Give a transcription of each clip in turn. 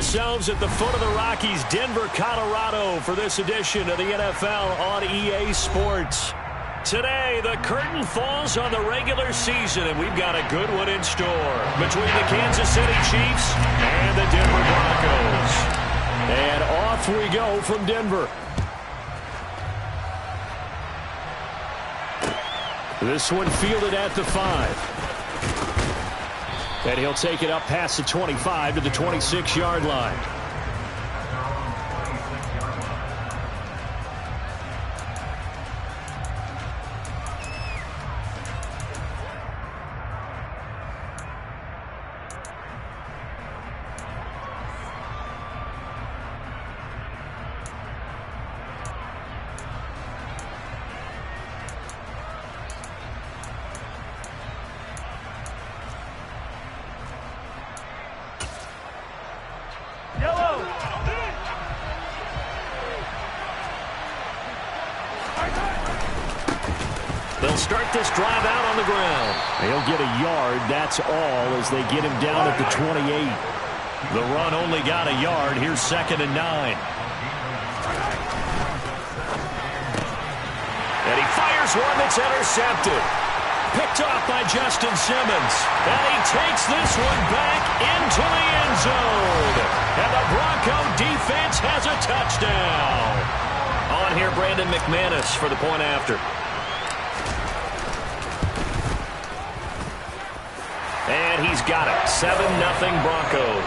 ourselves at the foot of the Rockies, Denver, Colorado, for this edition of the NFL on EA Sports. Today, the curtain falls on the regular season, and we've got a good one in store between the Kansas City Chiefs and the Denver Broncos. And off we go from Denver. This one fielded at the 5. And he'll take it up past the 25 to the 26-yard line. They'll start this drive out on the ground. He'll get a yard, that's all, as they get him down at the 28. The run only got a yard. Here's 2nd and 9. And he fires one that's intercepted. Picked off by Justin Simmons. And he takes this one back into the end zone. And the Bronco defense has a touchdown. On here, Brandon McManus for the point after. And he's got it. 7-0 Broncos.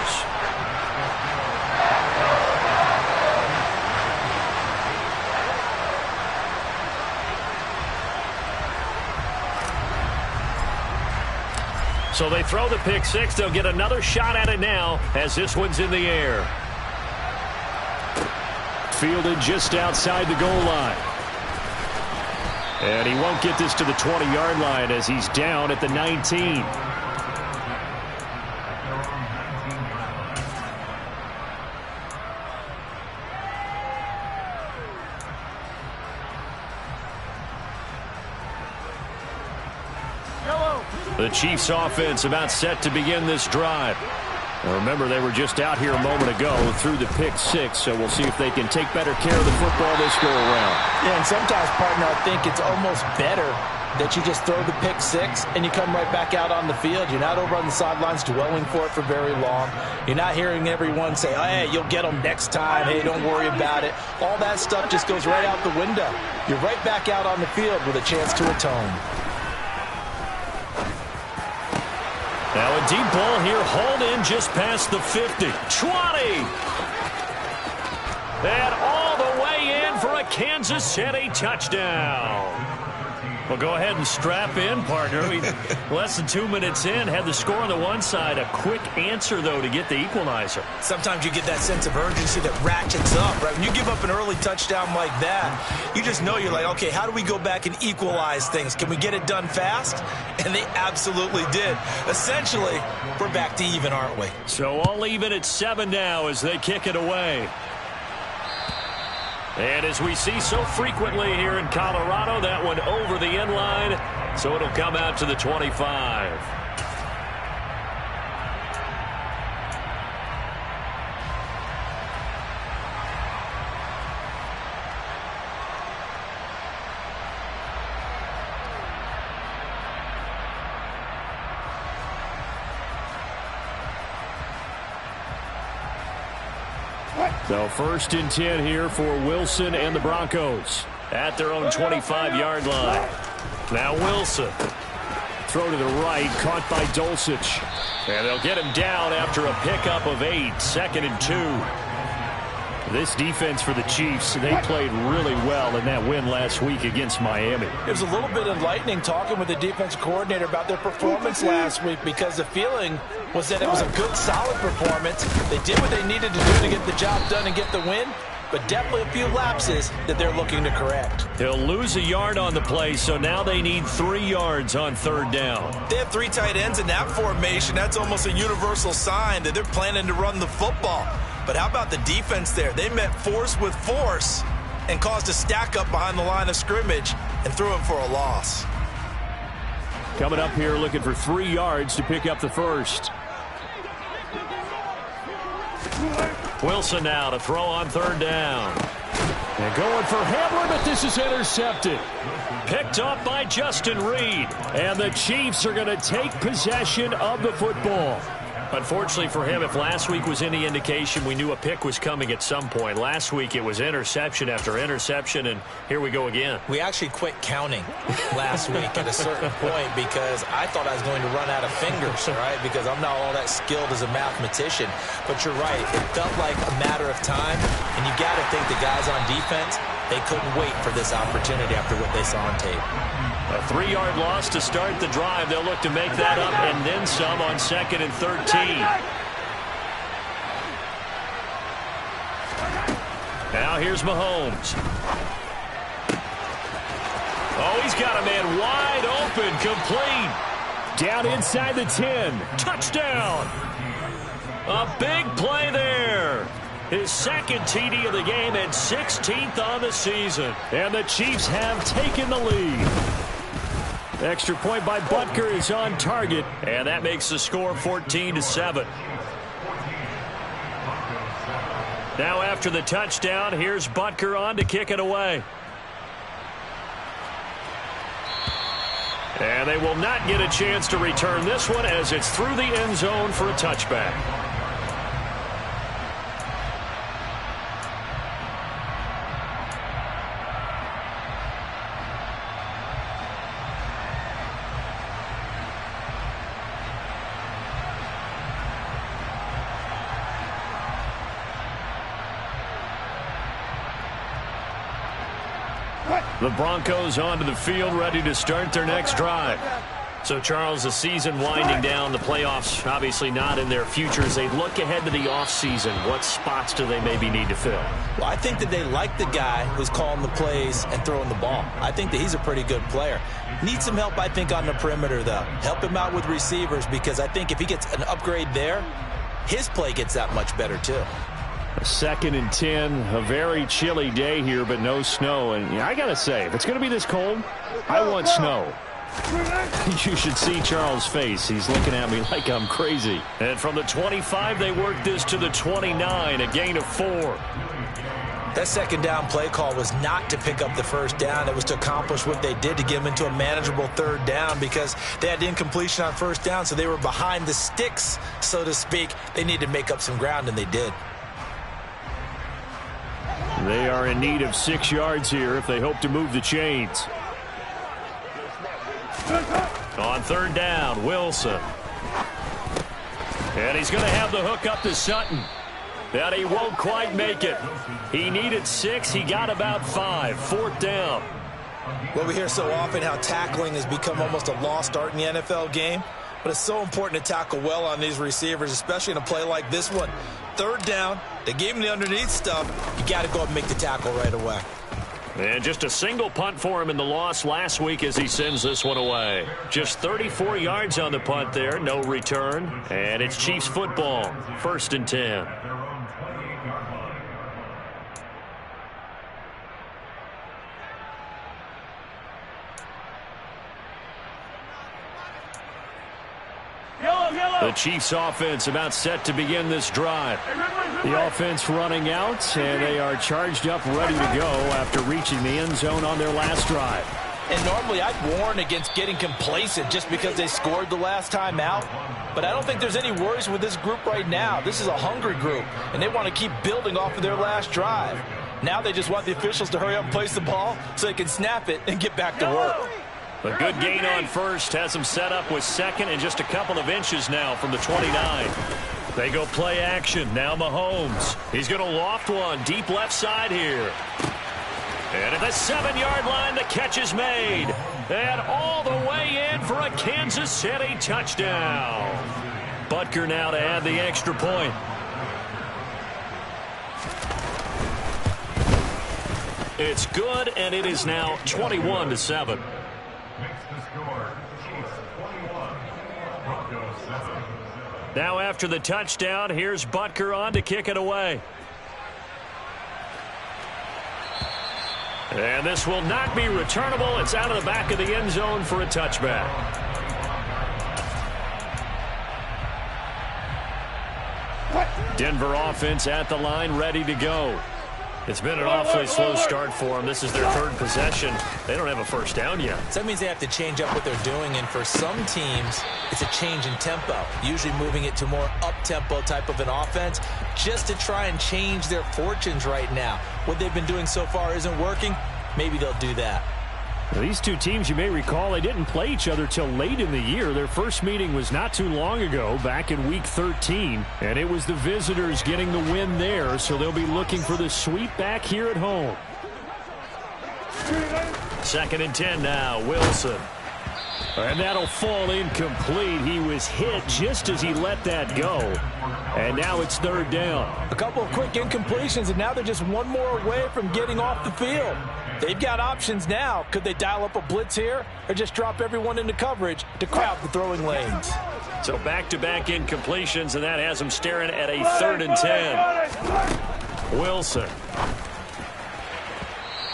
So they throw the pick six. They'll get another shot at it now as this one's in the air. Fielded just outside the goal line. And he won't get this to the 20-yard line as he's down at the 19. The Chiefs offense about set to begin this drive. Now remember, they were just out here a moment ago through the pick six, so we'll see if they can take better care of the football this go around. Yeah, and sometimes, partner, I think it's almost better that you just throw the pick six and you come right back out on the field. You're not over on the sidelines dwelling for it for very long. You're not hearing everyone say, oh, hey, you'll get them next time. Hey, don't worry about it. All that stuff just goes right out the window. You're right back out on the field with a chance to atone. Now a deep ball here, hauled in just past the 50. 20! And all the way in for a Kansas City touchdown. Well, go ahead and strap in, partner. Less than 2 minutes in, had the score on the one side. A quick answer, though, to get the equalizer. Sometimes you get that sense of urgency that ratchets up, right? When you give up an early touchdown like that, you just know you're like, okay, how do we go back and equalize things? Can we get it done fast? And they absolutely did. Essentially, we're back to even, aren't we? So all even at 7 now as they kick it away. And as we see so frequently here in Colorado, that one over the end line, so it'll come out to the 25. So 1st and 10 here for Wilson and the Broncos at their own 25-yard line. Now Wilson. Throw to the right, caught by Dulcich. And they'll get him down after a pickup of 8, 2nd and 2. This defense for the Chiefs, they played really well in that win last week against Miami. It was a little bit enlightening talking with the defensive coordinator about their performance last week, because the feeling was that it was a good, solid performance. They did what they needed to do to get the job done and get the win, but definitely a few lapses that they're looking to correct. He'll lose a yard on the play, so now they need 3 yards on 3rd down. They have 3 tight ends in that formation. That's almost a universal sign that they're planning to run the football. But how about the defense there? They met force with force and caused a stack up behind the line of scrimmage and threw him for a loss. Coming up here looking for 3 yards to pick up the first. Wilson now to throw on third down. And going for Hamlin, but this is intercepted. Picked up by Justin Reed. And the Chiefs are going to take possession of the football. Unfortunately for him, if last week was any indication, we knew a pick was coming at some point. Last week it was interception after interception, and here we go again. We actually quit counting last week at a certain point because I thought I was going to run out of fingers, right? Because I'm not all that skilled as a mathematician. But you're right. It felt like a matter of time, and you got to think the guys on defense, they couldn't wait for this opportunity after what they saw on tape. A 3-yard loss to start the drive. They'll look to make that up and then some on 2nd and 13. Now here's Mahomes. Oh, he's got a man wide open, complete. Down inside the 10. Touchdown. A big play there. His second TD of the game and 16th on the season. And the Chiefs have taken the lead. Extra point by Butker is on target, and that makes the score 14-7. Now after the touchdown, here's Butker on to kick it away. And they will not get a chance to return this one as it's through the end zone for a touchback. The Broncos onto the field, ready to start their next drive. So, Charles, the season winding down, the playoffs obviously not in their future. As they look ahead to the offseason, what spots do they maybe need to fill? Well, I think that they like the guy who's calling the plays and throwing the ball. I think that he's a pretty good player. Needs some help, I think, on the perimeter, though. Help him out with receivers, because I think if he gets an upgrade there, his play gets that much better, too. 2nd and 10, a very chilly day here, but no snow. And I got to say, if it's going to be this cold, I want snow. You should see Charles' face. He's looking at me like I'm crazy. And from the 25, they work this to the 29, a gain of 4. That second down play call was not to pick up the first down. It was to accomplish what they did, to get them into a manageable third down, because they had incompletion on first down, so they were behind the sticks, so to speak. They needed to make up some ground, and they did. They are in need of 6 yards here if they hope to move the chains. On third down, Wilson. And he's going to have the hook up to Sutton. And he won't quite make it. He needed 6. He got about 5. 4th down. Well, we hear so often how tackling has become almost a lost art in the NFL game. But it's so important to tackle well on these receivers, especially in a play like this one. Third down, they gave him the underneath stuff. You got to go up and make the tackle right away. And just a single punt for him in the loss last week as he sends this one away. Just 34 yards on the punt there, no return. And it's Chiefs football, 1st and 10. The Chiefs offense about set to begin this drive. The offense running out, and they are charged up, ready to go after reaching the end zone on their last drive. And normally I'd warn against getting complacent just because they scored the last time out. But I don't think there's any worries with this group right now. This is a hungry group, and they want to keep building off of their last drive. Now they just want the officials to hurry up and place the ball so they can snap it and get back to work. A good gain on first has them set up with 2nd and just a couple of inches now from the 29. They go play action. Now Mahomes. He's going to loft one deep left side here. And at the 7-yard line, the catch is made. And all the way in for a Kansas City touchdown. Butker now to add the extra point. It's good, and it is now 21-7. Now after the touchdown, here's Butker on to kick it away. And this will not be returnable. It's out of the back of the end zone for a touchback. Denver offense at the line, ready to go. It's been an awfully slow start for them. This is their third possession. They don't have a first down yet. So that means they have to change up what they're doing, and for some teams, it's a change in tempo, usually moving it to more up-tempo type of an offense just to try and change their fortunes right now. What they've been doing so far isn't working. Maybe they'll do that. Now, these two teams, you may recall, they didn't play each other till late in the year. Their first meeting was not too long ago, back in Week 13. And it was the visitors getting the win there, so they'll be looking for the sweep back here at home. 2nd and 10 now, Wilson. And that'll fall incomplete. He was hit just as he let that go. And now it's 3rd down. A couple of quick incompletions, and now they're just one more away from getting off the field. They've got options now. Could they dial up a blitz here or just drop everyone into coverage to crowd the throwing lanes? So back-to-back incompletions, and that has them staring at a 3rd and 10. Wilson.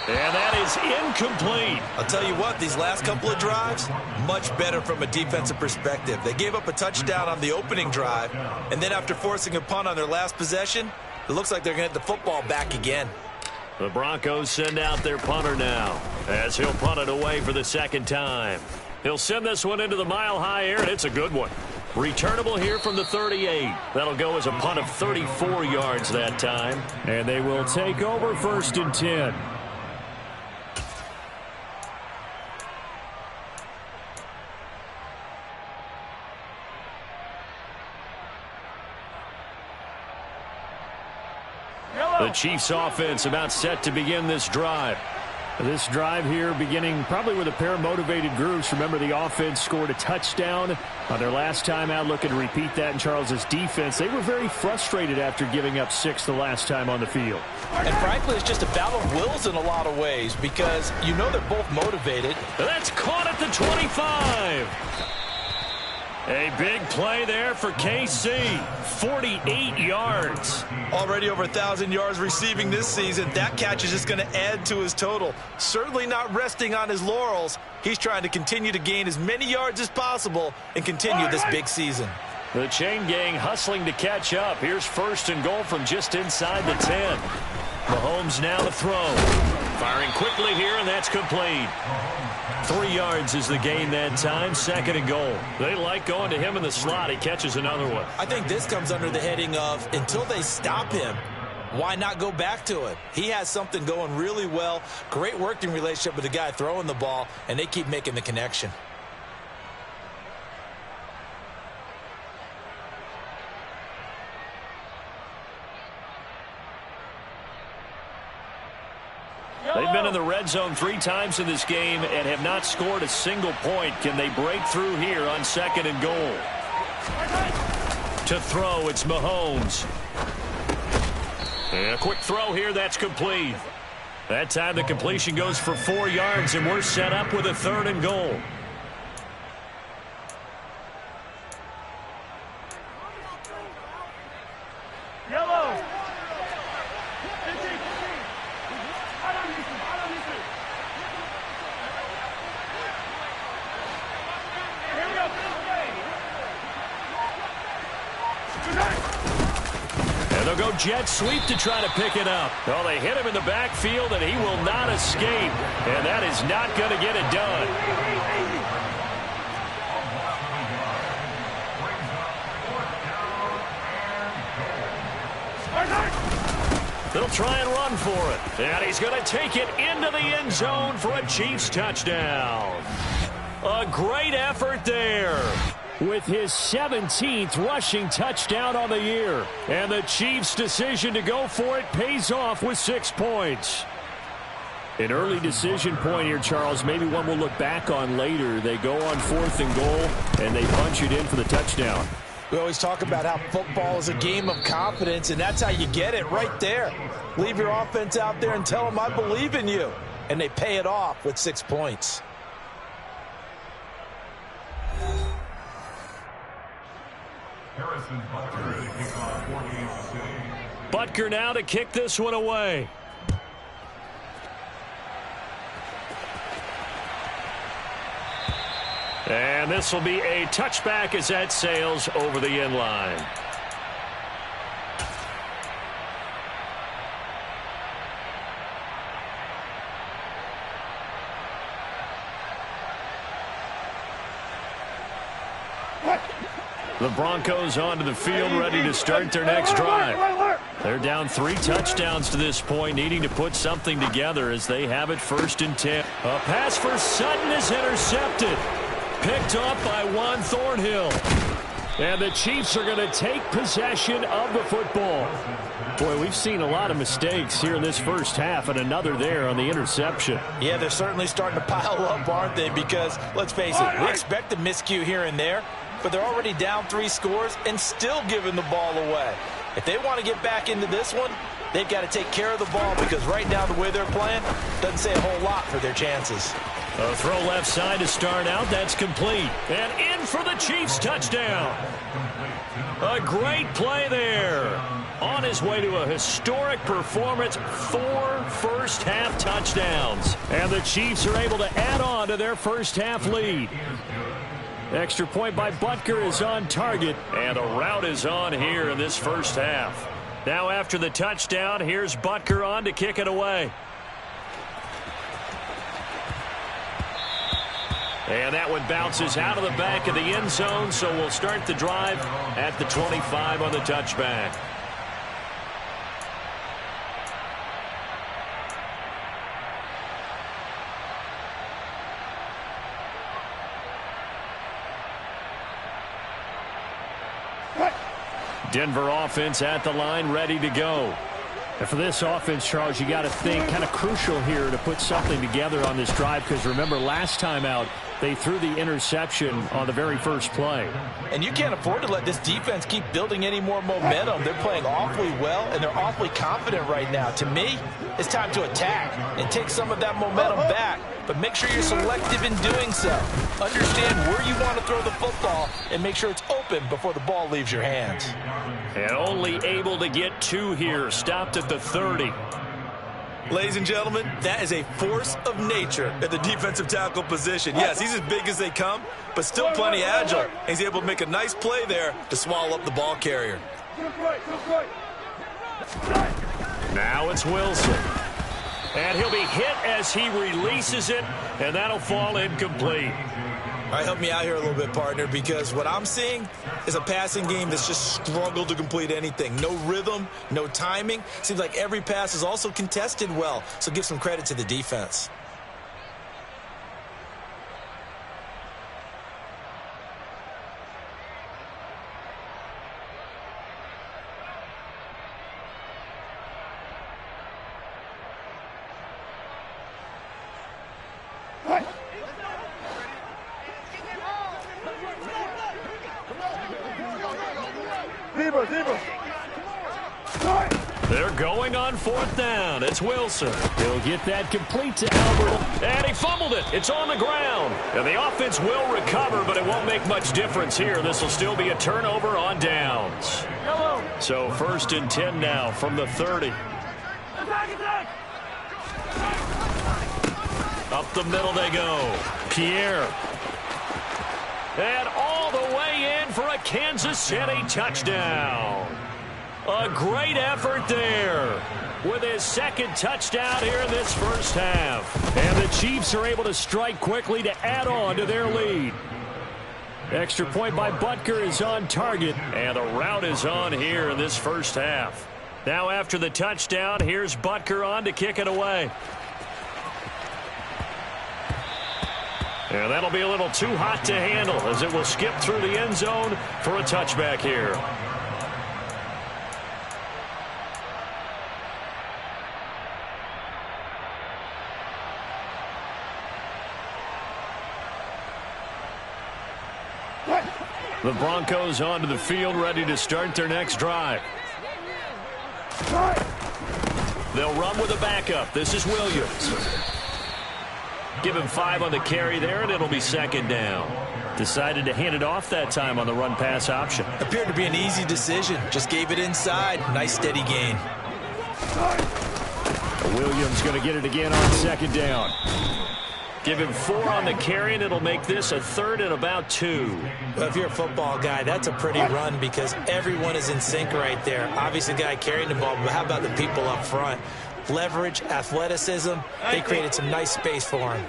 And that is incomplete. I'll tell you what, these last couple of drives, much better from a defensive perspective. They gave up a touchdown on the opening drive, and then after forcing a punt on their last possession, it looks like they're going to get the football back again. The Broncos send out their punter now as he'll punt it away for the 2nd time. He'll send this one into the mile-high air, and it's a good one. Returnable here from the 38. That'll go as a punt of 34 yards that time. And they will take over 1st and 10. The Chiefs offense about set to begin this drive. This drive here beginning probably with a pair of motivated groups. Remember, the offense scored a touchdown on their last time out. Looking to repeat that in Charles's defense. They were very frustrated after giving up 6 the last time on the field. And frankly, it's just a battle of wills in a lot of ways because you know they're both motivated. That's caught at the 25. A big play there for KC. 48 yards. Already over 1,000 yards receiving this season. That catch is just going to add to his total. Certainly not resting on his laurels. He's trying to continue to gain as many yards as possible and continue this big season. The chain gang hustling to catch up. Here's 1st and goal from just inside the 10. Mahomes now to throw. Firing quickly here, and that's complete. 3 yards is the gain that time. 2nd and goal. They like going to him in the slot. He catches another one. I think this comes under the heading of until they stop him, why not go back to it? He has something going really well. Great working relationship with the guy throwing the ball, and they keep making the connection. They've been in the red zone 3 times in this game and have not scored a single point. Can they break through here on 2nd and goal? To throw, it's Mahomes. And a quick throw here, that's complete. That time the completion goes for 4 yards, and we're set up with a 3rd and goal. And they'll go jet sweep to try to pick it up. Oh, they hit him in the backfield, and he will not escape. And that is not going to get it done. They'll try and run for it. And he's going to take it into the end zone for a Chiefs touchdown. A great effort there, with his 17th rushing touchdown on the year. And the Chiefs' decision to go for it pays off with 6 points. An early decision point here, Charles, maybe one we'll look back on later. They go on 4th and goal, and they punch it in for the touchdown. We always talk about how football is a game of confidence, and that's how you get it right there. Leave your offense out there and tell them, I believe in you. And they pay it off with 6 points. Butker now to kick this one away. And this will be a touchback as that sails over the end line. The Broncos onto the field, ready to start their next drive. They're down 3 touchdowns to this point, needing to put something together as they have it 1st and 10. A pass for Sutton is intercepted. Picked off by Juan Thornhill. And the Chiefs are going to take possession of the football. Boy, we've seen a lot of mistakes here in this first half, and another there on the interception. Yeah, they're certainly starting to pile up, aren't they? Because, let's face it, we expect a miscue here and there, but they're already down 3 scores and still giving the ball away. If they want to get back into this one, they've got to take care of the ball, because right now the way they're playing doesn't say a whole lot for their chances. A throw left side to start out. That's complete. And in for the Chiefs touchdown. A great play there. On his way to a historic performance, 4 first-half touchdowns. And the Chiefs are able to add on to their first-half lead. Extra point by Butker is on target. And a route is on here in this first half. Now after the touchdown, here's Butker on to kick it away. And that one bounces out of the back of the end zone, so we'll start the drive at the 25 on the touchback. Denver offense at the line, ready to go. And for this offense, Charles, you got to think kind of crucial here to put something together on this drive, because remember last time out, they threw the interception on the very first play. And you can't afford to let this defense keep building any more momentum. They're playing awfully well, and they're awfully confident right now. To me, it's time to attack and take some of that momentum back. But make sure you're selective in doing so. Understand where you want to throw the football and make sure it's open before the ball leaves your hands. And only able to get 2 here. Stopped at the 30. Ladies and gentlemen, that is a force of nature at the defensive tackle position. Yes, he's as big as they come, but still plenty agile. And he's able to make a nice play there to swallow up the ball carrier. Now it's Wilson. And he'll be hit as he releases it, and that'll fall incomplete. All right, help me out here a little bit, partner, because what I'm seeing is a passing game that's just struggled to complete anything. No rhythm, no timing. Seems like every pass is also contested well, so give some credit to the defense. They're going on 4th down. It's Wilson. He'll get that complete to Albert. And he fumbled it. It's on the ground. And the offense will recover, but it won't make much difference here. This will still be a turnover on downs. So 1st and 10 now from the 30. Up the middle they go. Pierre. And all the way in for a Kansas City touchdown. A great effort there with his 2nd touchdown here in this first half. And the Chiefs are able to strike quickly to add on to their lead. Extra point by Butker is on target, and the route is on here in this first half. Now after the touchdown, here's Butker on to kick it away. And that'll be a little too hot to handle as it will skip through the end zone for a touchback here. The Broncos onto the field, ready to start their next drive. They'll run with a backup. This is Williams. Give him 5 on the carry there, and it'll be 2nd down. Decided to hand it off that time on the run-pass option. Appeared to be an easy decision. Just gave it inside. Nice steady gain. Williams going to get it again on 2nd down. Give him 4 on the carry, and it'll make this a 3rd and about 2. Well, if you're a football guy, that's a pretty run because everyone is in sync right there. Obviously, the guy carrying the ball, but how about the people up front? Leverage, athleticism, they created some nice space for him.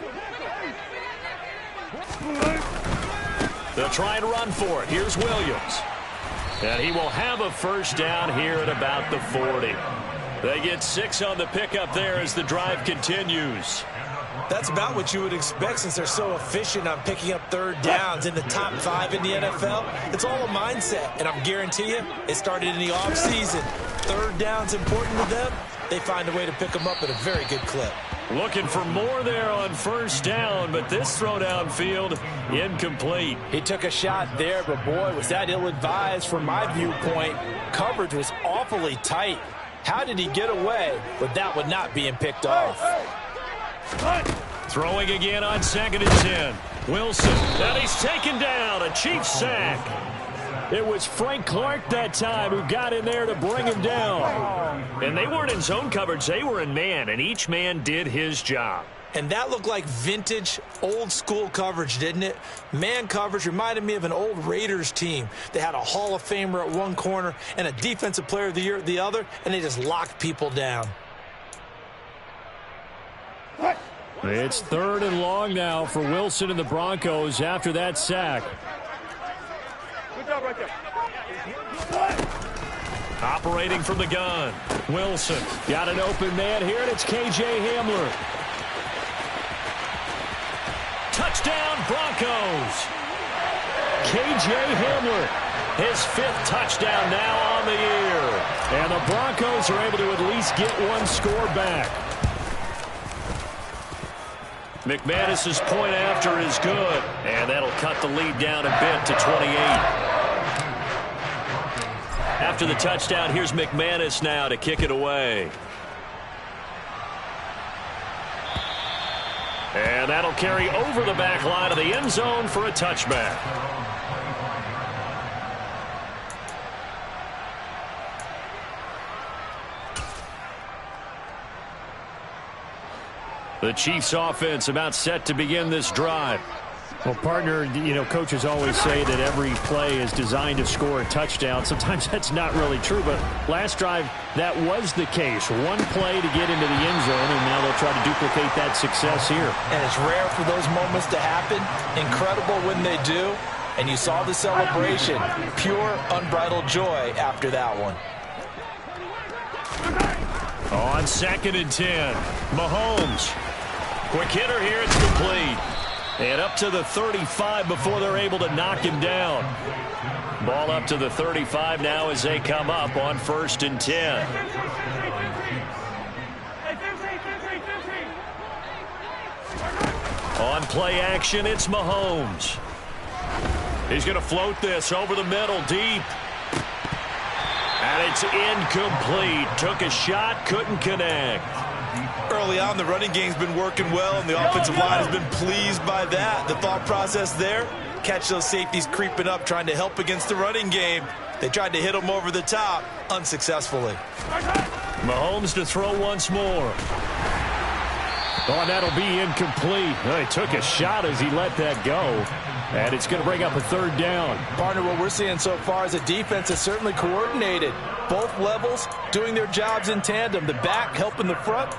They'll try and run for it. Here's Williams. And he will have a first down here at about the 40. They get 6 on the pickup there as the drive continues. That's about what you would expect since they're so efficient on picking up third downs in the top 5 in the NFL. It's all a mindset, and I'm guarantee you it started in the offseason. Third down's important to them. They find a way to pick them up at a very good clip. Looking for more there on first down, but this throw downfield incomplete. He took a shot there, but boy, was that ill-advised from my viewpoint. Coverage was awfully tight. How did he get away with that one not being picked off? Throwing again on 2nd and 10. Wilson, and he's taken down. A Chiefs sack. It was Frank Clark that time who got in there to bring him down. And they weren't in zone coverage. They were in man, and each man did his job. And that looked like vintage, old-school coverage, didn't it? Man coverage reminded me of an old Raiders team. They had a Hall of Famer at one corner and a Defensive Player of the Year at the other, and they just locked people down. It's 3rd and long now for Wilson and the Broncos after that sack. Good job right there. Operating from the gun. Wilson got an open man here, and it's K.J. Hamler. Touchdown, Broncos. K.J. Hamler, his 5th touchdown now on the year. And the Broncos are able to at least get one score back. McManus's point after is good, and that'll cut the lead down a bit to 28. After the touchdown, here's McManus now to kick it away. And that'll carry over the back line of the end zone for a touchback. The Chiefs offense about set to begin this drive. Well, partner, you know, coaches always say that every play is designed to score a touchdown. Sometimes that's not really true, but last drive, that was the case. One play to get into the end zone, and now they'll try to duplicate that success here. And it's rare for those moments to happen. Incredible when they do. And you saw the celebration. Pure, unbridled joy after that one. On 2nd and 10, Mahomes. Quick hitter here, it's complete. And up to the 35 before they're able to knock him down. Ball up to the 35 now as they come up on 1st and 10. On play action, it's Mahomes. He's going to float this over the middle, deep. And it's incomplete. Took a shot, couldn't connect. Early on, the running game's been working well, and the offensive line has been pleased by that. The thought process there, catch those safeties creeping up, trying to help against the running game. They tried to hit them over the top, unsuccessfully. Mahomes to throw once more. Oh, that'll be incomplete. He took a shot as he let that go. And it's going to bring up a 3rd down. Partner, what we're seeing so far is a defense that's certainly coordinated. Both levels doing their jobs in tandem. The back helping the front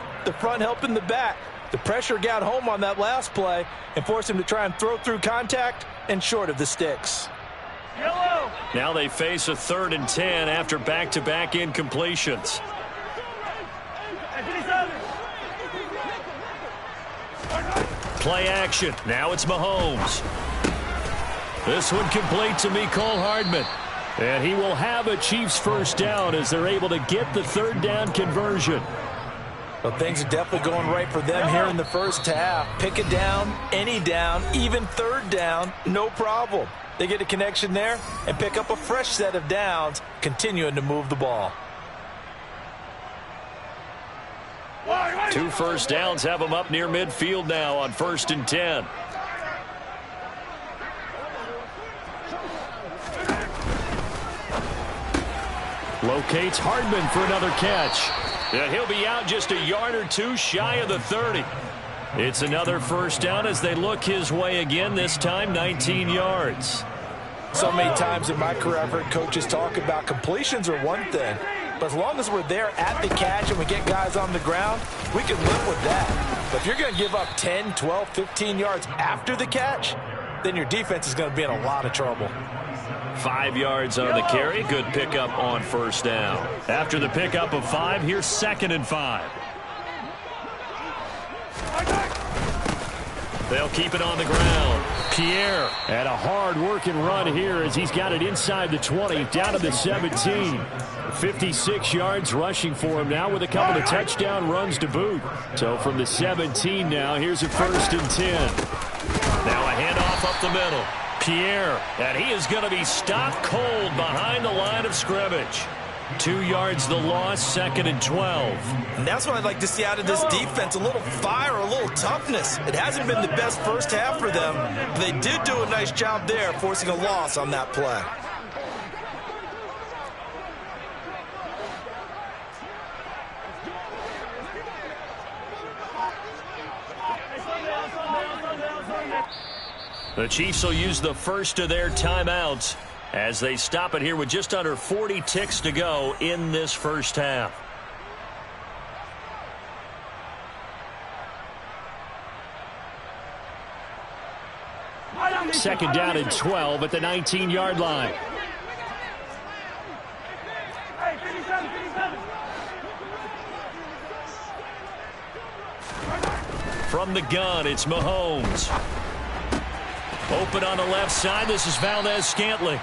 helping the back. The pressure got home on that last play and forced him to try and throw through contact and short of the sticks. Yellow. Now they face a 3rd and 10 after back-to-back incompletions. Play action. Now it's Mahomes. This one complete to Mecole Hardman. And he will have a Chiefs first down as they're able to get the 3rd down conversion. Well, things are definitely going right for them here in the first half. Pick it down, any down, even 3rd down, no problem. They get a connection there and pick up a fresh set of downs, continuing to move the ball. 2 first downs have them up near midfield now on 1st and 10. Locates Hardman for another catch. And he'll be out just a yard or two shy of the 30. It's another first down as they look his way again, this time 19 yards. So many times in my career I've heard coaches talk about completions are one thing, but as long as we're there at the catch and we get guys on the ground, we can live with that. But if you're going to give up 10, 12, 15 yards after the catch, then your defense is going to be in a lot of trouble. 5 yards on the carry. Good pickup on first down. After the pickup of 5, here's 2nd and 5. They'll keep it on the ground. Pierre had a hard-working run here as he's got it inside the 20, down to the 17. 56 yards rushing for him now with a couple of touchdown runs to boot. So from the 17 now, here's a 1st and 10. Now a handoff up the middle. Pierre, and he is going to be stopped cold behind the line of scrimmage. 2 yards the loss, 2nd and 12. And that's what I'd like to see out of this defense, a little fire, a little toughness. It hasn't been the best first half for them, but they did do a nice job there, forcing a loss on that play. The Chiefs will use the first of their timeouts as they stop it here with just under 40 ticks to go in this first half. Second down and 12 at the 19-yard line. From the gun, it's Mahomes. Open on the left side. This is Valdez-Scantling.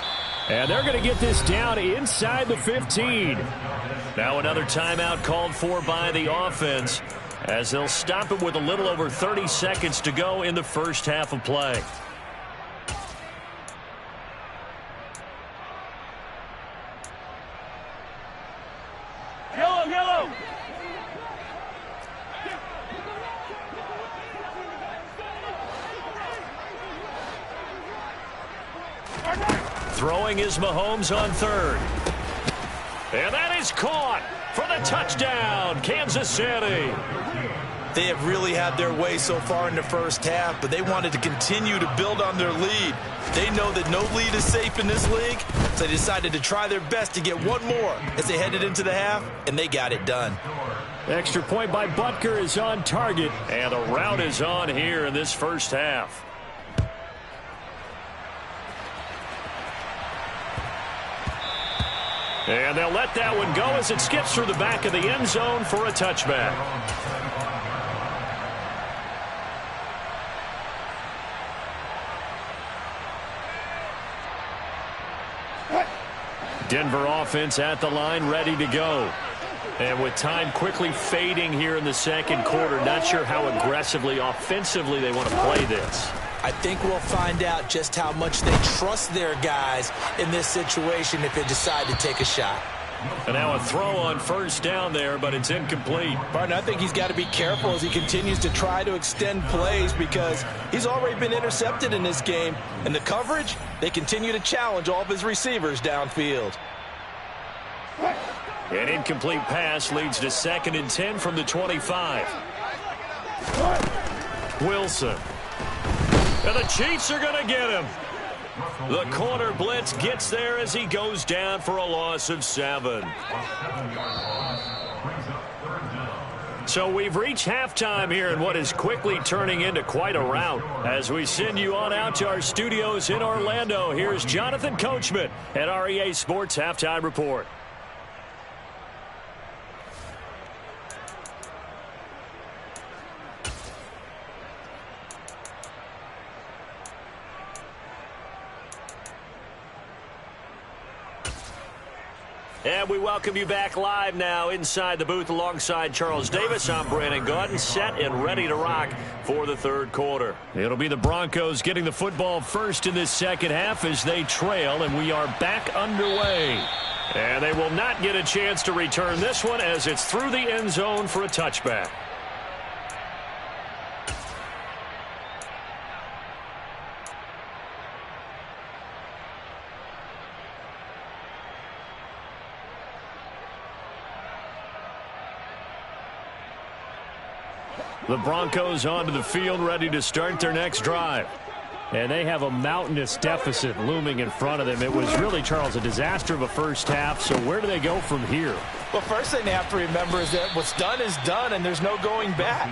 And they're going to get this down inside the 15. Now another timeout called for by the offense as they'll stop it with a little over 30 seconds to go in the first half of play. Yellow. Throwing is Mahomes on 3rd. And that is caught for the touchdown, Kansas City. They have really had their way so far in the first half, but they wanted to continue to build on their lead. They know that no lead is safe in this league, so they decided to try their best to get one more as they headed into the half, and they got it done. Extra point by Butker is on target. And the route is on here in this first half. And they'll let that one go as it skips through the back of the end zone for a touchback. Denver offense at the line, ready to go. And with time quickly fading here in the second quarter, not sure how aggressively, offensively they want to play this. I think we'll find out just how much they trust their guys in this situation if they decide to take a shot. And now a throw on first down there, but it's incomplete. Partner, I think he's got to be careful as he continues to try to extend plays because he's already been intercepted in this game. And the coverage, they continue to challenge all of his receivers downfield. An incomplete pass leads to 2nd and 10 from the 25. Wilson. And the Chiefs are going to get him. The corner blitz gets there as he goes down for a loss of 7. So we've reached halftime here in what is quickly turning into quite a rout. As we send you on out to our studios in Orlando, here's Jonathan Coachman at REA Sports Halftime Report. And we welcome you back live now inside the booth alongside Charles Davis. I'm Brandon Gaudin, set and ready to rock for the third quarter. It'll be the Broncos getting the football first in this second half as they trail, and we are back underway. And they will not get a chance to return this one as it's through the end zone for a touchback. The Broncos onto the field ready to start their next drive. And they have a mountainous deficit looming in front of them. It was really, Charles, a disaster of a first half. So where do they go from here? Well, first thing they have to remember is that what's done is done, and there's no going back.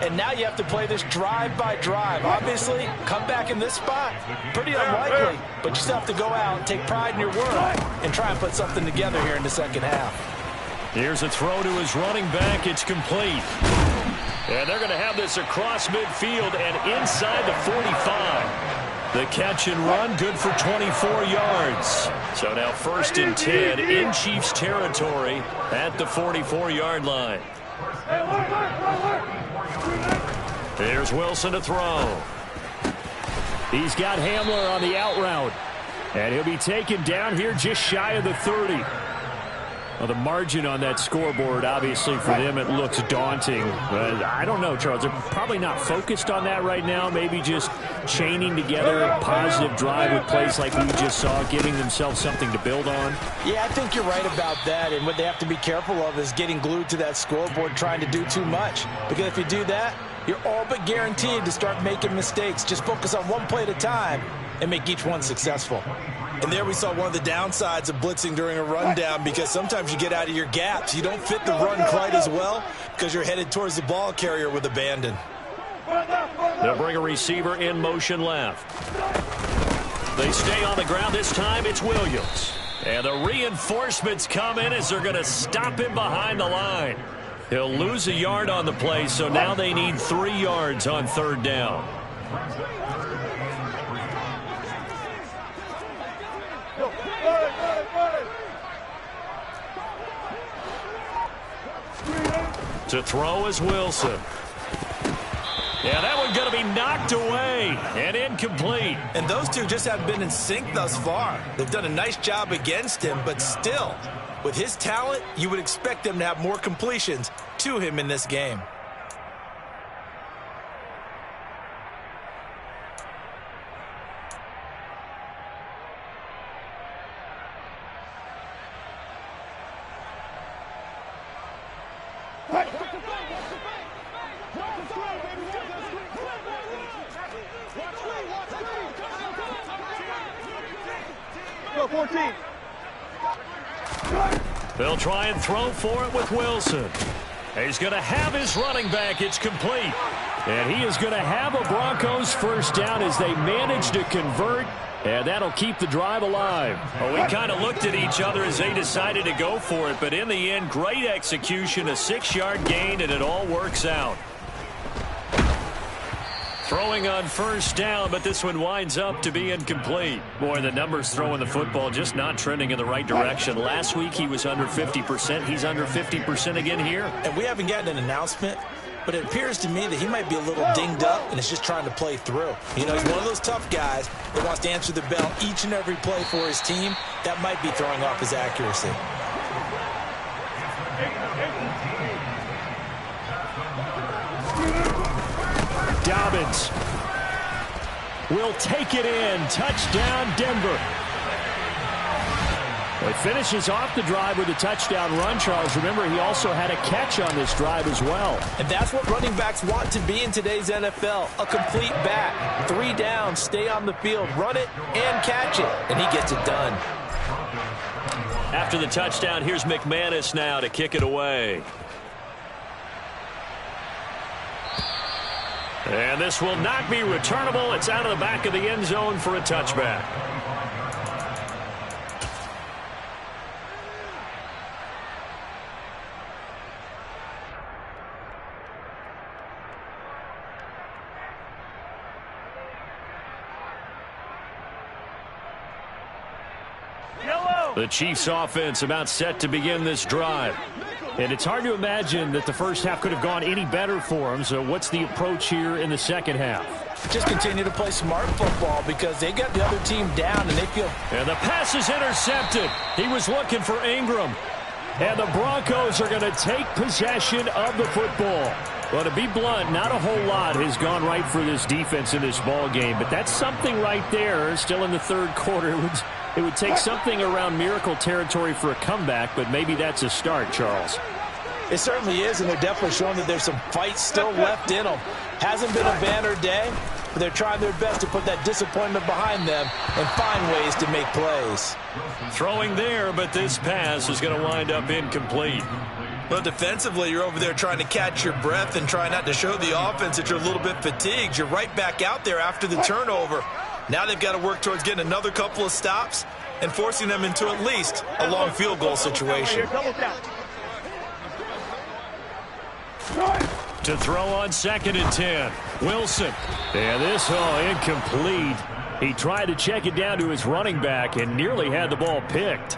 And now you have to play this drive by drive. Obviously, come back in this spot, pretty unlikely. But you still have to go out and take pride in your work and try and put something together here in the second half. Here's a throw to his running back. It's complete. And they're going to have this across midfield and inside the 45. The catch and run, good for 24 yards. So now 1st and 10 in Chiefs territory at the 44-yard line. There's Wilson to throw. He's got Hamler on the out route. And he'll be taken down here just shy of the 30. Well, the margin on that scoreboard, obviously, for them, it looks daunting. But I don't know, Charles. They're probably not focused on that right now. Maybe just chaining together a positive drive with plays like we just saw, giving themselves something to build on. Yeah, I think you're right about that. And what they have to be careful of is getting glued to that scoreboard, trying to do too much. Because if you do that, you're all but guaranteed to start making mistakes. Just focus on one play at a time and make each one successful. And there we saw one of the downsides of blitzing during a rundown, because sometimes you get out of your gaps. You don't fit the run quite as well because you're headed towards the ball carrier with abandon. They'll bring a receiver in motion left. They stay on the ground. This time it's Williams. And the reinforcements come in as they're going to stop him behind the line. He'll lose a yard on the play, so now they need 3 yards on 3rd down. To throw is Wilson. Yeah, that one's going to be knocked away and incomplete. And those two just haven't been in sync thus far. They've done a nice job against him, but still, with his talent, you would expect them to have more completions to him in this game. They'll try and throw for it with Wilson. He's going to have his running back. It's complete. And he is going to have a Broncos 1st down as they manage to convert. And that'll keep the drive alive. Well, we kind of looked at each other as they decided to go for it. But in the end, great execution, a 6-yard gain, and it all works out. Throwing on 1st down, but this one winds up to be incomplete. Boy, the numbers throwing the football just not trending in the right direction. Last week he was under 50%. He's under 50% again here. And we haven't gotten an announcement, but it appears to me that he might be a little dinged up and is just trying to play through. You know, he's one of those tough guys that wants to answer the bell each and every play for his team. That might be throwing off his accuracy. Dobbins will take it in. Touchdown, Denver. Well, he finishes off the drive with a touchdown run, Charles. Remember, he also had a catch on this drive as well. And that's what running backs want to be in today's NFL, a complete back. 3 downs, stay on the field, run it, and catch it. And he gets it done. After the touchdown, here's McManus now to kick it away. And this will not be returnable. It's out of the back of the end zone for a touchback. The Chiefs offense about set to begin this drive. And it's hard to imagine that the first half could have gone any better for them. So what's the approach here in the second half? Just continue to play smart football because they got the other team down and they feel... And the pass is intercepted. He was looking for Ingram. And the Broncos are going to take possession of the football. Well, to be blunt, not a whole lot has gone right for this defense in this ball game. But that's something right there. Still in the 3rd quarter. It would take something around miracle territory for a comeback, but maybe that's a start, Charles. It certainly is, and they're definitely showing that there's some fight still left in them. Hasn't been a banner day, but they're trying their best to put that disappointment behind them and find ways to make plays. Throwing there, but this pass is going to wind up incomplete. Well, defensively, you're over there trying to catch your breath and try not to show the offense that you're a little bit fatigued. You're right back out there after the turnover. Now they've got to work towards getting another couple of stops and forcing them into at least a long field goal situation. To throw on 2nd and 10. Wilson. And this, incomplete. He tried to check it down to his running back and nearly had the ball picked.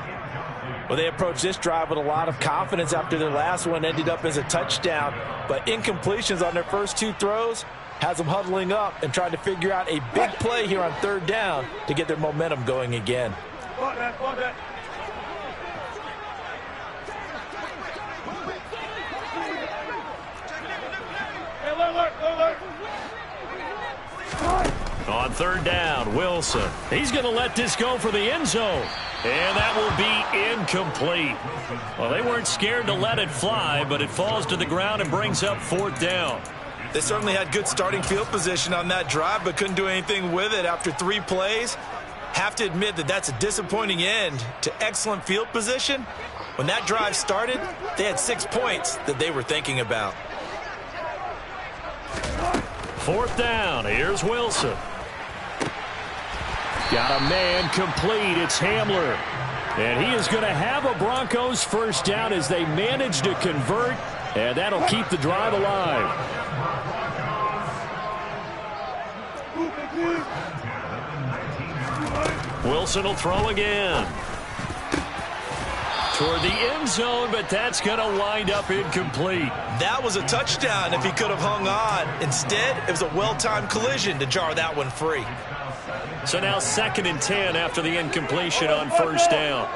Well, they approached this drive with a lot of confidence after their last one ended up as a touchdown. But incompletions on their first 2 throws has them huddling up and trying to figure out a big play here on 3rd down to get their momentum going again. On 3rd down, Wilson. He's going to let this go for the end zone. And that will be incomplete. Well, they weren't scared to let it fly, but it falls to the ground and brings up 4th down. They certainly had good starting field position on that drive, but couldn't do anything with it after 3 plays. Have to admit that that's a disappointing end to excellent field position. When that drive started, they had 6 points that they were thinking about. 4th down. Here's Wilson. Got a man complete. It's Hamler. And he is going to have a Broncos first down as they manage to convert. And that'll keep the drive alive. Wilson will throw again. Toward the end zone, but that's going to wind up incomplete. That was a touchdown if he could have hung on. Instead, it was a well-timed collision to jar that one free. So now 2nd and 10 after the incompletion on 1st down.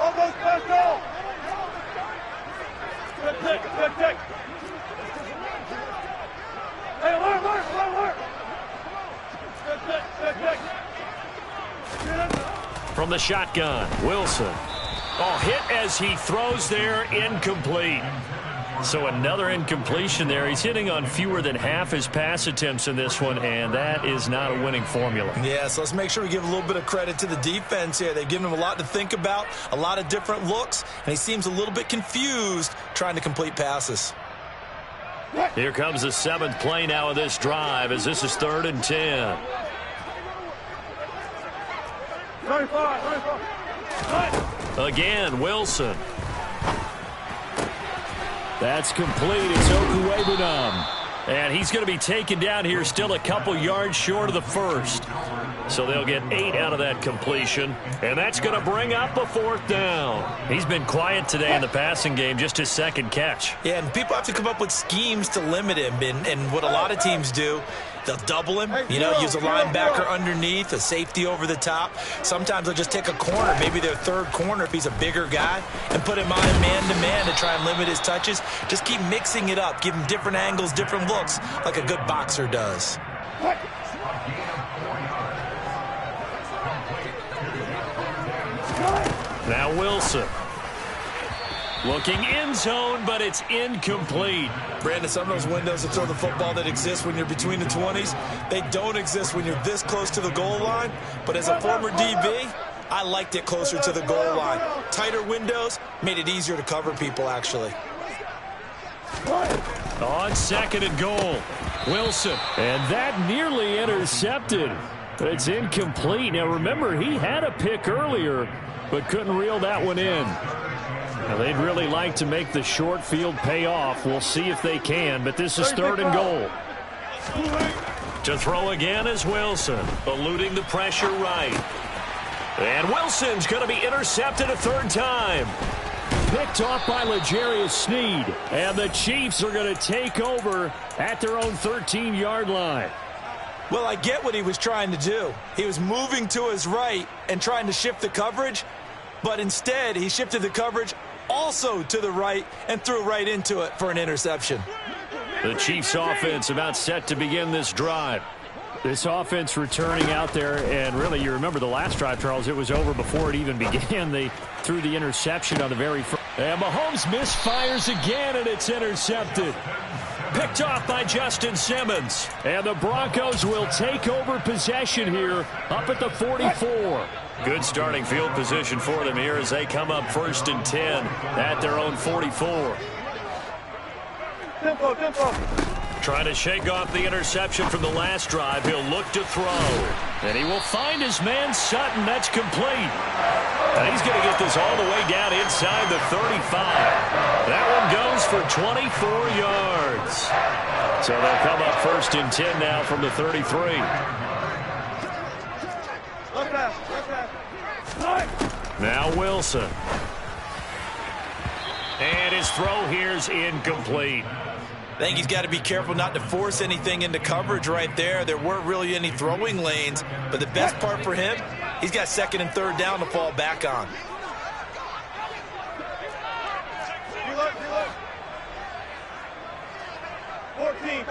From the shotgun, Wilson. Oh, hit as he throws there, incomplete. So another incompletion there. He's hitting on fewer than half his pass attempts in this one, and that is not a winning formula. Yeah, so let's make sure we give a little bit of credit to the defense here. They've given him a lot to think about, a lot of different looks, and he seems a little bit confused trying to complete passes. Here comes the 7th play now of this drive as this is 3rd and 10. 35. Again, Wilson. That's complete. It's Okuwebunam. And he's going to be taken down here still a couple yards short of the first. So they'll get 8 out of that completion. And that's going to bring up a 4th down. He's been quiet today in the passing game, just his 2nd catch. Yeah, and people have to come up with schemes to limit him. And what a lot of teams do, they'll double him, use a linebacker underneath, a safety over the top. Sometimes they'll just take a corner, maybe their 3rd corner if he's a bigger guy, and put him on man-to-man to try and limit his touches. Just keep mixing it up, give him different angles, different looks, like a good boxer does. Now Wilson. Looking end zone, but it's incomplete. Brandon, some of those windows to throw the football that exist when you're between the 20s, they don't exist when you're this close to the goal line. But as a former DB, I liked it closer to the goal line. Tighter windows made it easier to cover people, actually. On 2nd and goal, Wilson. And that nearly intercepted. But it's incomplete. Now, remember, he had a pick earlier, but couldn't reel that one in. Now, they'd really like to make the short field pay off. We'll see if they can, but this is 3rd and goal. To throw again is Wilson, eluding the pressure right. And Wilson's going to be intercepted a 3rd time. Picked off by L'Jarius Sneed. And the Chiefs are going to take over at their own 13-yard line. Well, I get what he was trying to do. He was moving to his right and trying to shift the coverage, but instead he shifted the coverage also to the right and threw right into it for an interception. The Chiefs offense about set to begin this drive. This offense returning out there, and really, you remember the last drive, Charles, it was over before it even began. They threw the interception on the very first. And Mahomes misfires again, and it's intercepted. Picked off by Justin Simmons. And the Broncos will take over possession here up at the 44. Good starting field position for them here as they come up 1st and 10 at their own 44. Tempo. Trying to shake off the interception from the last drive. He'll look to throw. And he will find his man Sutton. That's complete. And he's going to get this all the way down inside the 35. That one goes for 24 yards. So they'll come up 1st and 10 now from the 33. Now Wilson. And his throw here's incomplete. I think he's got to be careful not to force anything into coverage right there. There weren't really any throwing lanes, but the best part for him, he's got 2nd and 3rd down to fall back on. Look. 14.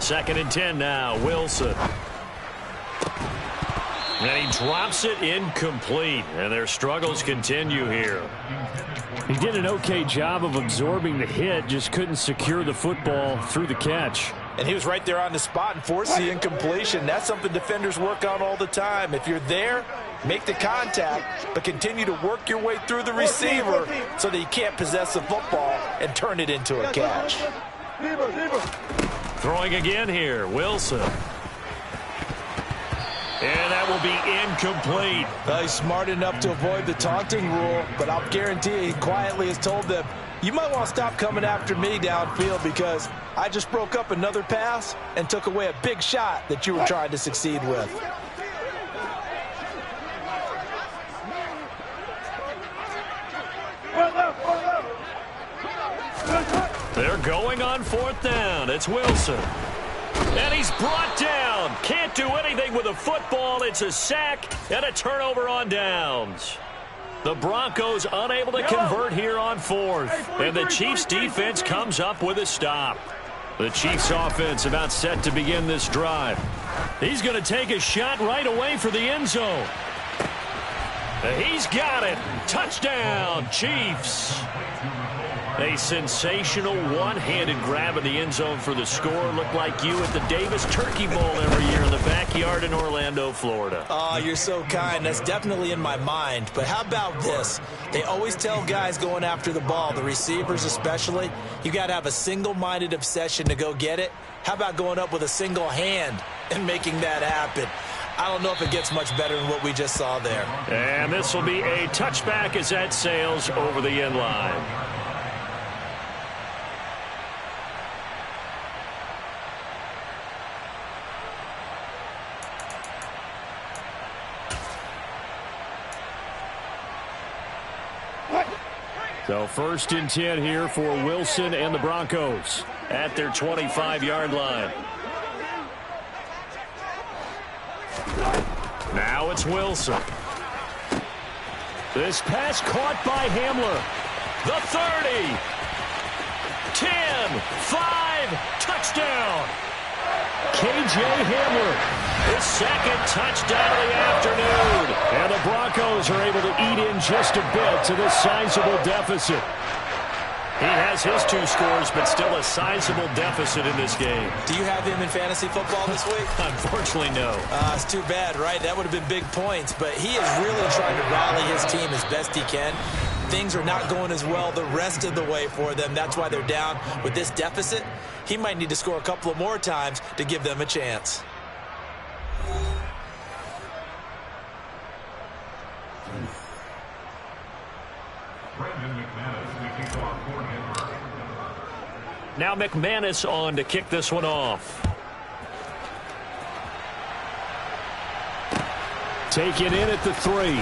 2nd and 10 now. Wilson. And he drops it incomplete. And their struggles continue here. He did an okay job of absorbing the hit, just couldn't secure the football through the catch. And he was right there on the spot and forced the incompletion. That's something defenders work on all the time. If you're there, make the contact, but continue to work your way through the receiver so that you can't possess the football and turn it into a catch. Throwing again here, Wilson. And that will be incomplete. He's smart enough to avoid the taunting rule, but I'll guarantee you he quietly has told them, you might want to stop coming after me downfield because I just broke up another pass and took away a big shot that you were trying to succeed with. They're going on 4th down. It's Wilson. And he's brought down. Can't do anything with a football. It's a sack and a turnover on downs. The Broncos unable to convert here on 4th. And the Chiefs defense comes up with a stop. The Chiefs offense about set to begin this drive. He's going to take a shot right away for the end zone. He's got it. Touchdown, Chiefs. A sensational one-handed grab in the end zone for the score. Looked like you at the Davis Turkey Bowl every year in the backyard in Orlando, Florida. Oh, you're so kind. That's definitely in my mind. But how about this? They always tell guys going after the ball, the receivers especially, you got to have a single-minded obsession to go get it. How about going up with a single hand and making that happen? I don't know if it gets much better than what we just saw there. And this will be a touchback as that sails over the end line. So 1st and 10 here for Wilson and the Broncos at their 25-yard line. Now it's Wilson. This pass caught by Hamler. The 30. 10. 5. Touchdown. K.J. Hamler. His 2nd touchdown of the afternoon. And the Broncos are able to eat in just a bit to this sizable deficit. He has his 2 scores, but still a sizable deficit in this game. Do you have him in fantasy football this week? Unfortunately, no. It's too bad, right? That would have been big points, but he is really trying to rally his team as best he can. Things are not going as well the rest of the way for them. That's why they're down with this deficit. He might need to score a couple of more times to give them a chance. Now McManus on to kick this one off. Taken in at the 3.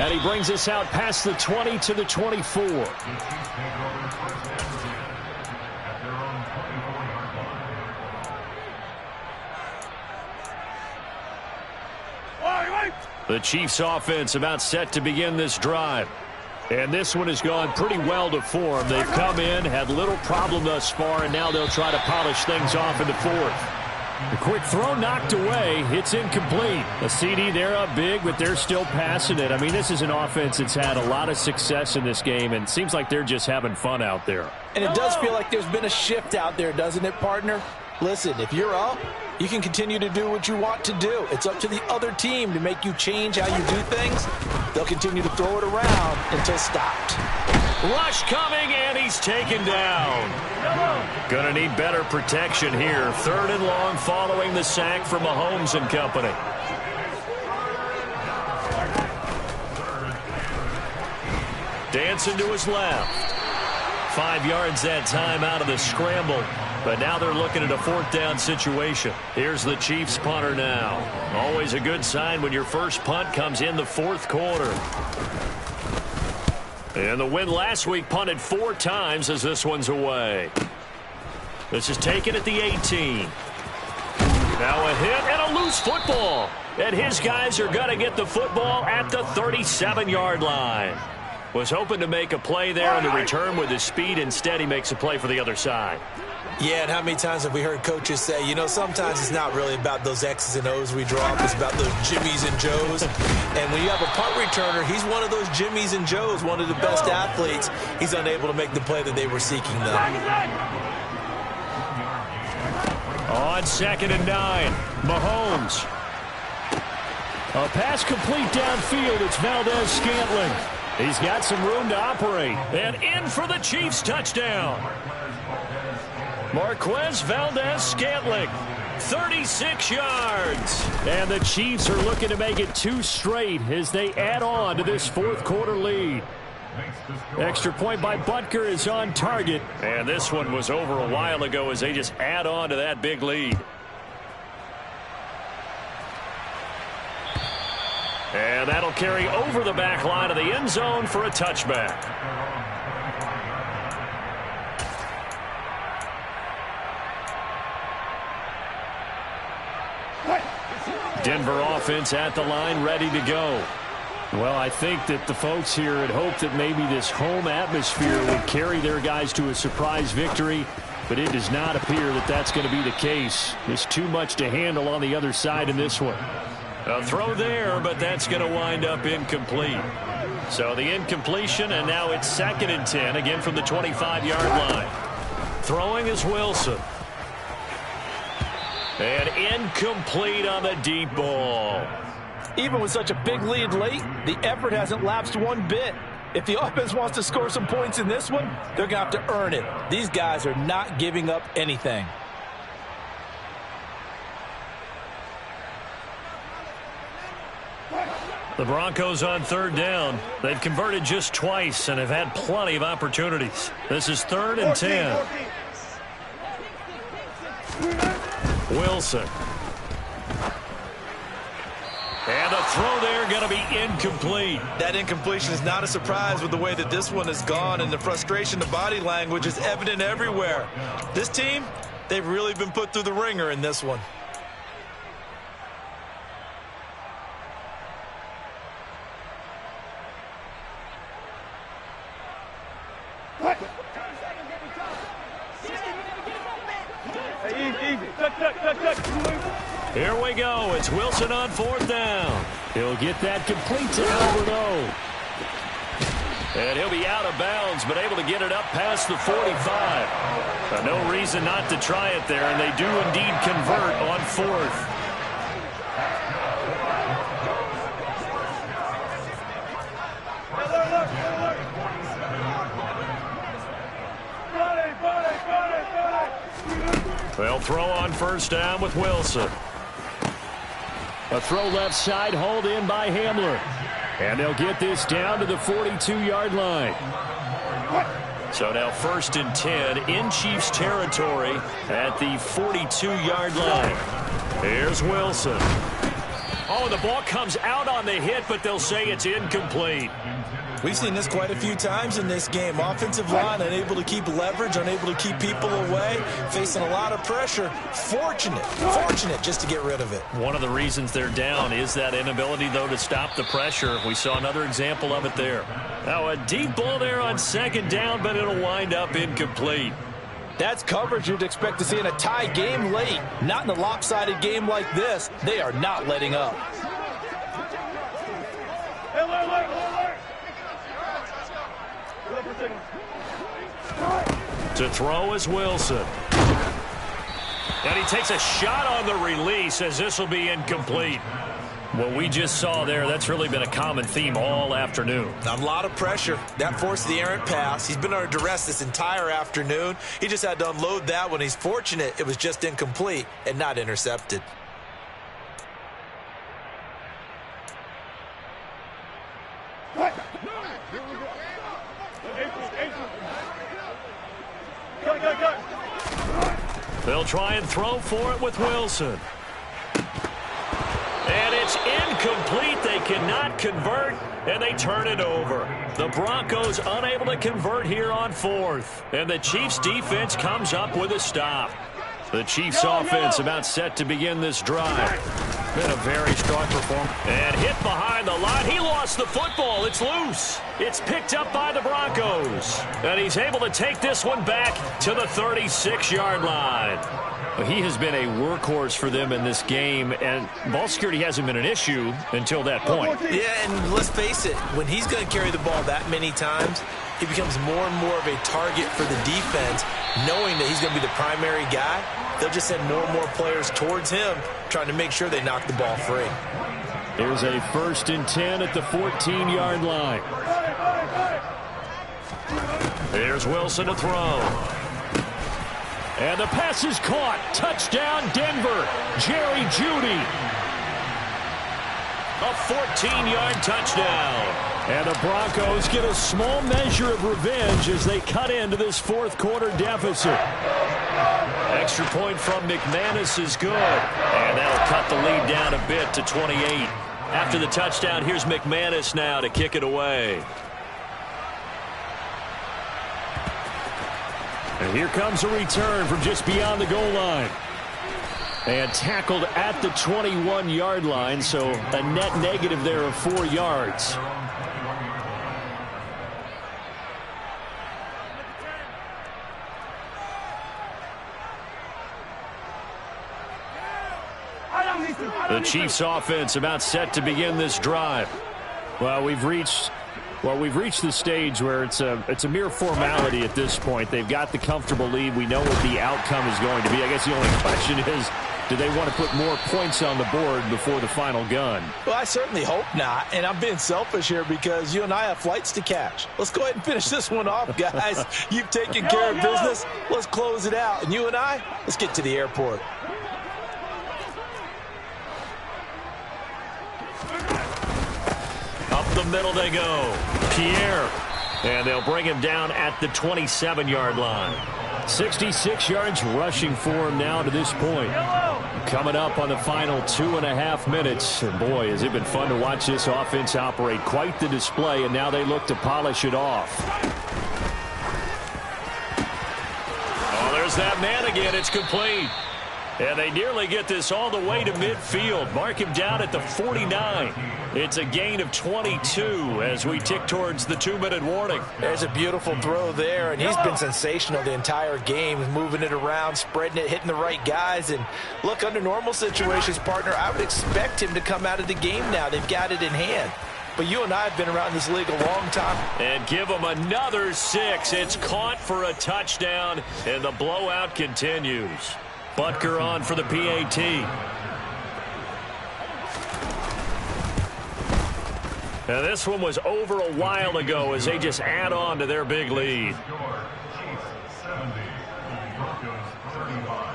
And he brings us out past the 20 to the 24. The Chiefs offense about set to begin this drive. And this one has gone pretty well to form. They've come in, had little problem thus far, and now they'll try to polish things off in the 4th. The quick throw knocked away. It's incomplete. A CD, they're up big, but they're still passing it. I mean, this is an offense that's had a lot of success in this game, and it seems like they're just having fun out there. And it does feel like there's been a shift out there, doesn't it, partner? Listen, if you're up, you can continue to do what you want to do. It's up to the other team to make you change how you do things. They'll continue to throw it around until stopped. Rush coming, and he's taken down. Gonna need better protection here. 3rd and long following the sack from Mahomes and company. Dancing to his left. 5 yards that time out of the scramble. But now they're looking at a 4th down situation. Here's the Chiefs punter now. Always a good sign when your first punt comes in the 4th quarter. And the win last week punted 4 times as this one's away. This is taken at the 18. Now a hit and a loose football. And his guys are going to get the football at the 37-yard line. Was hoping to make a play there on the return with his speed. Instead, he makes a play for the other side. Yeah, and how many times have we heard coaches say, you know, sometimes it's not really about those X's and O's we draw up. It's about those Jimmies and Joes. And when you have a punt returner, he's one of those Jimmies and Joes, one of the best athletes. He's unable to make the play that they were seeking, though. On 2nd and 9, Mahomes. A pass complete downfield. It's Valdez-Scantling. He's got some room to operate. And in for the Chiefs touchdown. Marquez Valdez-Scantling, 36 yards. And the Chiefs are looking to make it 2 straight as they add on to this 4th quarter lead. Extra point by Butker is on target. And this one was over a while ago as they just add on to that big lead. And that'll carry over the back line of the end zone for a touchback. Denver offense at the line, ready to go. Well, I think that the folks here had hoped that maybe this home atmosphere would carry their guys to a surprise victory, but it does not appear that that's going to be the case. There's too much to handle on the other side in this one. A throw there, but that's going to wind up incomplete. So the incompletion, and now it's 2nd and 10, again from the 25-yard line. Throwing is Wilson. And incomplete on the deep ball. Even with such a big lead late, the effort hasn't lapsed one bit. If the offense wants to score some points in this one, they're going to have to earn it. These guys are not giving up anything. The Broncos on 3rd down. They've converted just twice and have had plenty of opportunities. This is 3rd and 10. Wilson. And the throw there going to be incomplete. That incompletion is not a surprise with the way that this one has gone, and the frustration, the body language is evident everywhere. This team, they've really been put through the ringer in this one. Here we go. It's Wilson on 4th down. He'll get that complete to Albert O. And he'll be out of bounds, but able to get it up past the 45. No reason not to try it there, and they do indeed convert on 4th. They'll throw on 1st down with Wilson. A throw left side, hauled in by Hamler. And they'll get this down to the 42-yard line. So now 1st and 10 in Chiefs territory at the 42-yard line. Here's Wilson. Oh, the ball comes out on the hit, but they'll say it's incomplete. We've seen this quite a few times in this game. Offensive line unable to keep leverage, unable to keep people away, facing a lot of pressure. Fortunate just to get rid of it. One of the reasons they're down is that inability, though, to stop the pressure. We saw another example of it there. Now a deep ball there on 2nd down, but it'll wind up incomplete. That's coverage you'd expect to see in a tie game late. Not in a lopsided game like this. They are not letting up. To throw is Wilson. And he takes a shot on the release as this will be incomplete. What we just saw there, that's really been a common theme all afternoon. A lot of pressure. That forced the errant pass. He's been under duress this entire afternoon. He just had to unload that one. He's fortunate it was just incomplete and not intercepted. They'll try and throw for it with Wilson. And it's incomplete. They cannot convert, and they turn it over. The Broncos unable to convert here on fourth. And the Chiefs defense comes up with a stop. The Chiefs offense about set to begin this drive. Been a very strong performance. And hit behind the line. He lost the football. It's loose. It's picked up by the Broncos. And he's able to take this one back to the 36-yard line. He has been a workhorse for them in this game, and ball security hasn't been an issue until that point. Yeah, and let's face it, when he's going to carry the ball that many times, he becomes more and more of a target for the defense, knowing that he's going to be the primary guy. They'll just send more and more players towards him, trying to make sure they knock the ball free. Here's a 1st and 10 at the 14-yard line. Here's Wilson to throw. And the pass is caught. Touchdown, Denver. Jerry Jeudy. A 14-yard touchdown. And the Broncos get a small measure of revenge as they cut into this fourth quarter deficit. Extra point from McManus is good. And that'll cut the lead down a bit to 28. After the touchdown, here's McManus now to kick it away. And here comes a return from just beyond the goal line. And tackled at the 21-yard line, so a net negative there of 4 yards. The Chiefs offense about set to begin this drive. Well, we've reached the stage where it's a mere formality at this point. They've got the comfortable lead. We know what the outcome is going to be. I guess the only question is, do they want to put more points on the board before the final gun? Well, I certainly hope not, and I'm being selfish here because you and I have flights to catch. Let's go ahead and finish this one off, guys. You've taken care of business. Let's close it out. And you and I, let's get to the airport. Up the middle they go. Pierre. And they'll bring him down at the 27-yard line. 66 yards rushing for him now to this point. Coming up on the final 2.5 minutes. And boy, has it been fun to watch this offense operate. Quite the display, and now they look to polish it off. Oh, there's that man again. It's complete. And they nearly get this all the way to midfield. Mark him down at the 49. It's a gain of 22 as we tick towards the 2-minute warning. There's a beautiful throw there, and he's been sensational the entire game, moving it around, spreading it, hitting the right guys. And look, under normal situations, partner, I would expect him to come out of the game now. They've got it in hand. But you and I have been around this league a long time. And give him another 6. It's caught for a touchdown, and the blowout continues. Butker on for the PAT. Now this one was over a while ago as they just add on to their big lead.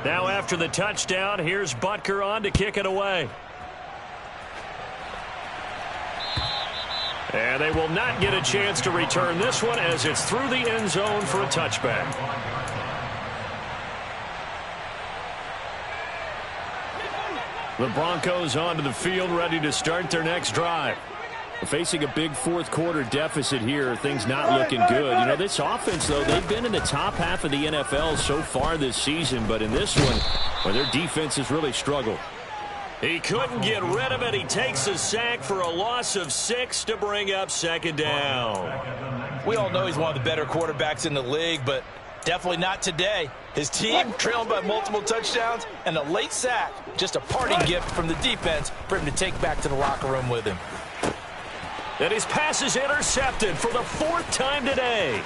Now after the touchdown, here's Butker on to kick it away. And they will not get a chance to return this one as it's through the end zone for a touchback. The Broncos onto the field, ready to start their next drive. Facing a big fourth quarter deficit here, things not looking good. You know, this offense, though, they've been in the top half of the NFL so far this season, but in this one, well, their defense has really struggled. He couldn't get rid of it. He takes a sack for a loss of 6 to bring up second down. We all know he's one of the better quarterbacks in the league, but Definitely not today. His team trailing by multiple touchdowns and a late sack. Just a parting gift from the defense for him to take back to the locker room with him. And his pass is intercepted for the 4th time today.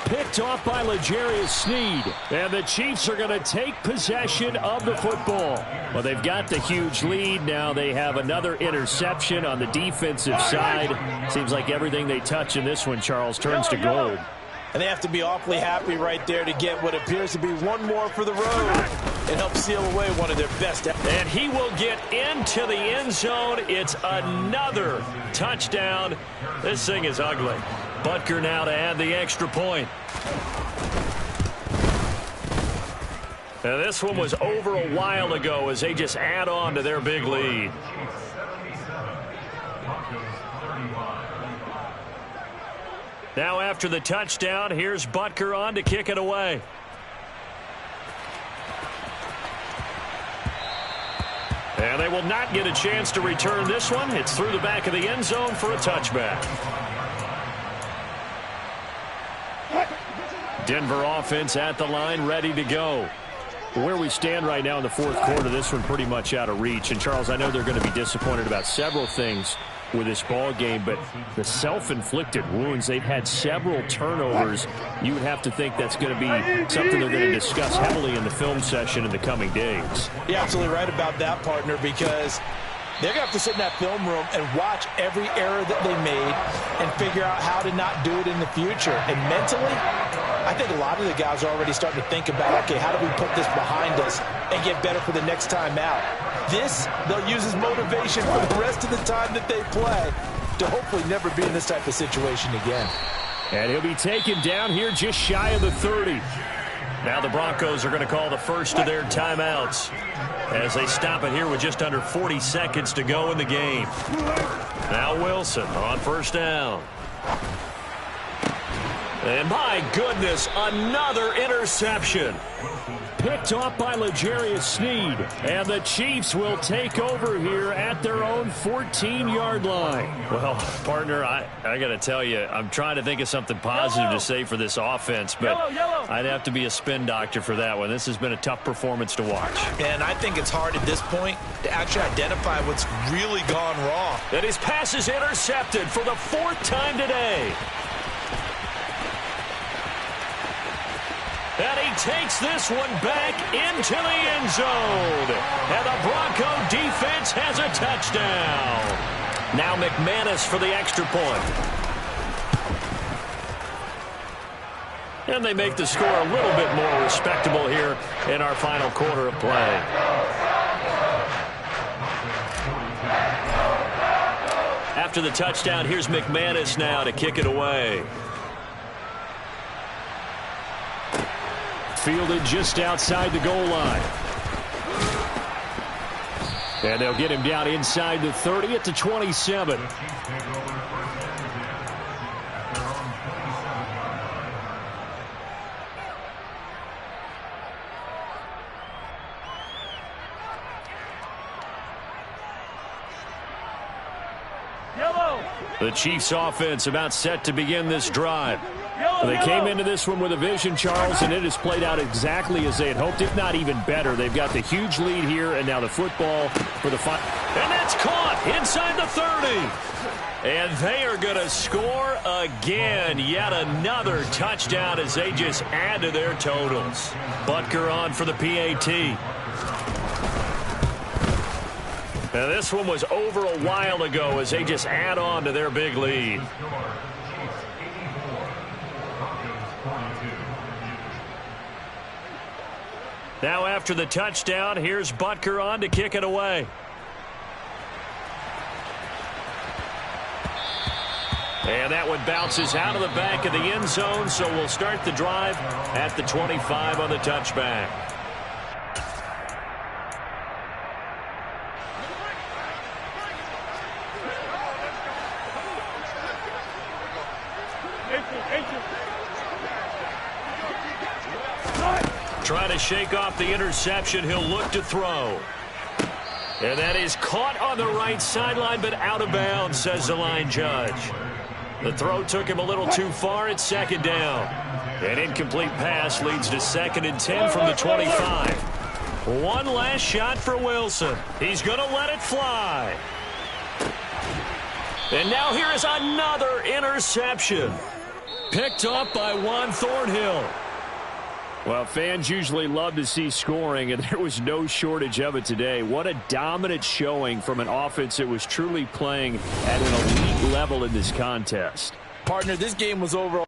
Picked off by L'Jarius Sneed. And the Chiefs are going to take possession of the football. Well, they've got the huge lead. Now they have another interception on the defensive side. Seems like everything they touch in this one, Charles, turns to gold. And they have to be awfully happy right there to get what appears to be one more for the road and help seal away one of their best. And he will get into the end zone. It's another touchdown. This thing is ugly. Butker now to add the extra point. And this one was over a while ago as they just add on to their big lead. Now after the touchdown, here's Butker on to kick it away. And they will not get a chance to return this one. It's through the back of the end zone for a touchback. Denver offense at the line, ready to go. Where we stand right now in the 4th quarter, this one pretty much out of reach. And, Charles, I know they're going to be disappointed about several things with this ball game, but the self-inflicted wounds, they've had several turnovers. You would have to think that's going to be something they're going to discuss heavily in the film session in the coming days. You're absolutely right about that, partner, because they're going to have to sit in that film room and watch every error that they made and figure out how to not do it in the future. And mentally, I think a lot of the guys are already starting to think about, okay, how do we put this behind us and get better for the next time out? This, they'll use as motivation for the rest of the time that they play to hopefully never be in this type of situation again. And he'll be taken down here just shy of the 30. Now the Broncos are going to call the first of their timeouts as they stop it here with just under 40 seconds to go in the game. Now Wilson on first down. And my goodness, another interception. Picked off by L'Jarius Sneed. And the Chiefs will take over here at their own 14-yard line. Well, partner, I got to tell you, I'm trying to think of something positive to say for this offense, but I'd have to be a spin doctor for that one. This has been a tough performance to watch. And I think it's hard at this point to actually identify what's really gone wrong. And his pass is intercepted for the 4th time today. And he takes this one back into the end zone. And the Bronco defense has a touchdown. Now McManus for the extra point. And they make the score a little bit more respectable here in our final quarter of play. After the touchdown, here's McManus now to kick it away. Fielded just outside the goal line. And they'll get him down inside the 30 at the 27. The Chiefs offense about set to begin this drive. They came into this one with a vision, Charles, and it has played out exactly as they had hoped, if not even better. They've got the huge lead here, and now the football for the final. And that's caught inside the 30. And they are going to score again. Yet another touchdown as they just add to their totals. Butker on for the PAT. Now this one was over a while ago as they just add on to their big lead. Now after the touchdown, here's Butker on to kick it away. And that one bounces out of the back of the end zone, so we'll start the drive at the 25 on the touchback. Trying to shake off the interception. He'll look to throw. And that is caught on the right sideline, but out of bounds, says the line judge. The throw took him a little too far at second down. An incomplete pass leads to 2nd and 10 from the 25. One last shot for Wilson. He's going to let it fly. And now here is another interception. Picked up by Juan Thornhill. Well, fans usually love to see scoring, and there was no shortage of it today. What a dominant showing from an offense that was truly playing at an elite level in this contest. Partner, this game was over.